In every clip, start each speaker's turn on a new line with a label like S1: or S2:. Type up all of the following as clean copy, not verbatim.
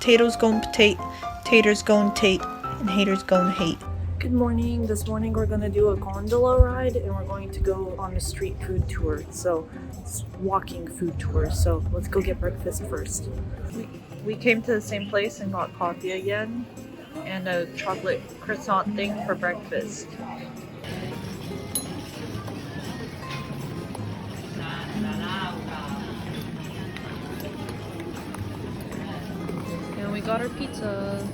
S1: Potatoes gon' potate, taters gon' tate, and haters gon' hate.
S2: Good morning. This morning we're going to do a gondola ride and we're going to go on a street food tour. So, walking food tour. So, let's go get breakfast first. We came to the same place and got coffee again and a chocolate croissant thing for breakfast. And we got our pizza.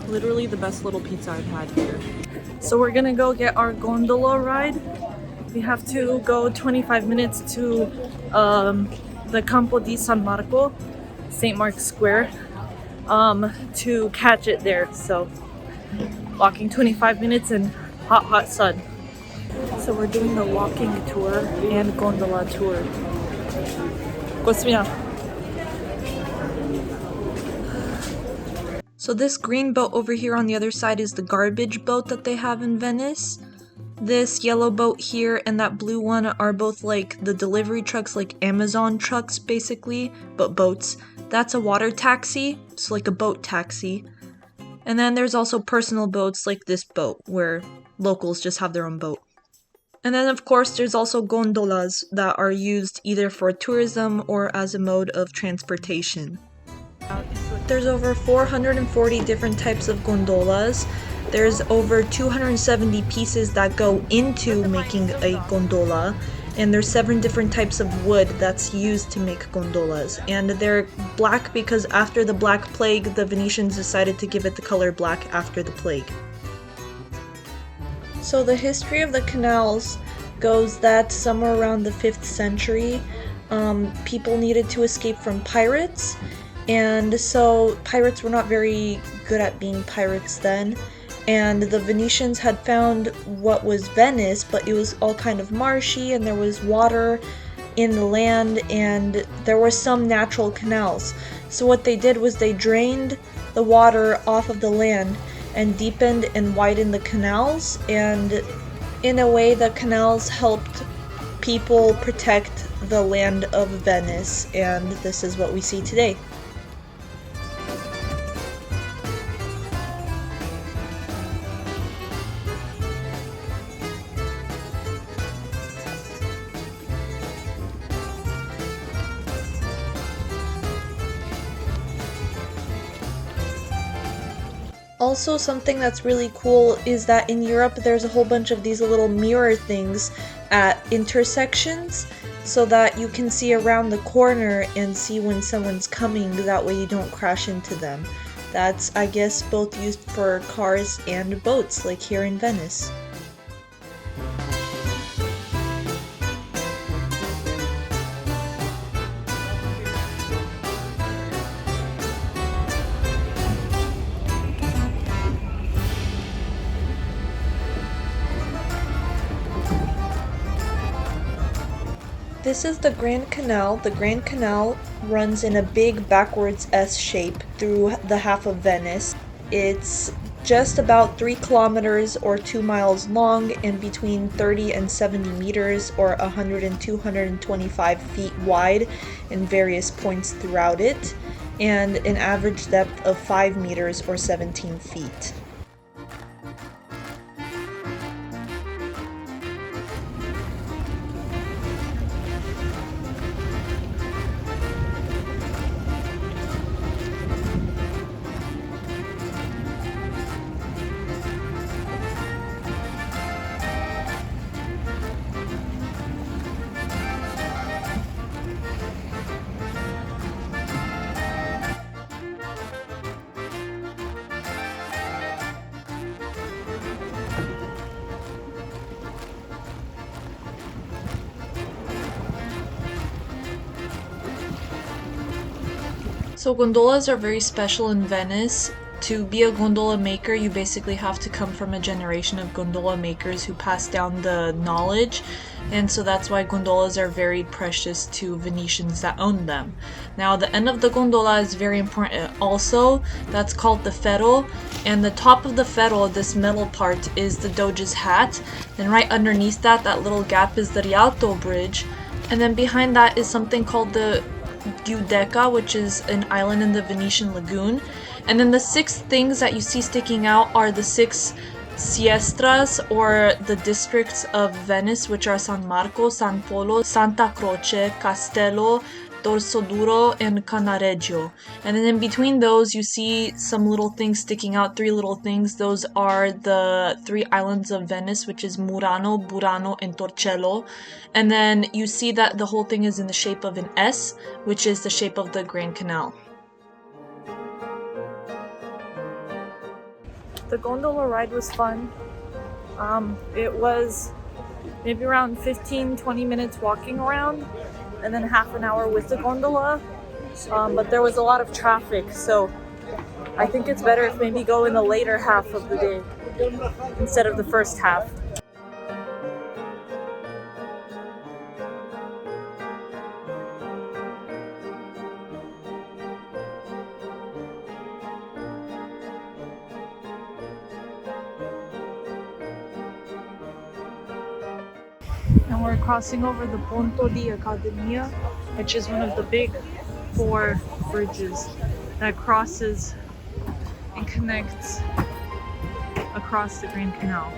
S2: Literally the best little pizza I've had here. So we're gonna go get our gondola ride. We have to go 25 minutes to the Campo di San Marco, St. Mark's Square, to catch it there. So walking 25 minutes in hot sun. So we're doing the walking tour and gondola tour. 고맙습니다. So this green boat over here on the other side is the garbage boat that they have in Venice. This yellow boat here and that blue one are both like the delivery trucks, like Amazon trucks basically, but boats. That's a water taxi, so like a boat taxi. And then there's also personal boats like this boat, where locals just have their own boat. And then of course there's also gondolas that are used either for tourism or as a mode of transportation. There's over 440 different types of gondolas. There's over 270 pieces that go into making a gondola, and there's 7 different types of wood that's used to make gondolas. And they're black because after the Black Plague, the Venetians decided to give it the color black after the plague. So the history of the canals goes that somewhere around the 5th century, people needed to escape from pirates. And so pirates were not very good at being pirates then, and the Venetians had found what was Venice, but it was all kind of marshy and there was water in the land and there were some natural canals. So what they did was they drained the water off of the land and deepened and widened the canals, and in a way the canals helped people protect the land of Venice, and this is what we see today. Also, something that's really cool is that in Europe there's a whole bunch of these little mirror things at intersections so that you can see around the corner and see when someone's coming, that way you don't crash into them. That's, I guess, both used for cars and boats, like here in Venice. This is the Grand Canal. The Grand Canal runs in a big backwards S shape through the half of Venice. It's just about 3 kilometers or 2 miles long and between 30 and 70 meters or 100 and 225 feet wide in various points throughout it, and an average depth of 5 meters or 17 feet. So gondolas are very special in Venice. To be a gondola maker, you basically have to come from a generation of gondola makers who passed down the knowledge, and so that's why gondolas are very precious to Venetians that own them. Now, the end of the gondola is very important also. That's called the ferro, and the top of the ferro, this metal part, is the Doge's hat, and right underneath that, that little gap is the Rialto Bridge, and then behind that is something called the Giudecca, which is an island in the Venetian lagoon. And then the 6 things that you see sticking out are the 6 siestras, or the districts of Venice, which are San Marco, San Polo, Santa Croce, Castello, Dorsoduro, and Canareggio. And then in between those, you see some little things sticking out, 3 little things. Those are the 3 islands of Venice, which is Murano, Burano, and Torcello. And then you see that the whole thing is in the shape of an S, which is the shape of the Grand Canal.
S1: The gondola ride was fun. It was maybe around 15-20 minutes walking around, and then half an hour with the gondola. But there was a lot of traffic, so I think it's better if maybe go in the later half of the day instead of the first half. And we're crossing over the Ponto di Accademia, which is one of the big 4 bridges that crosses and connects across the Grand Canal.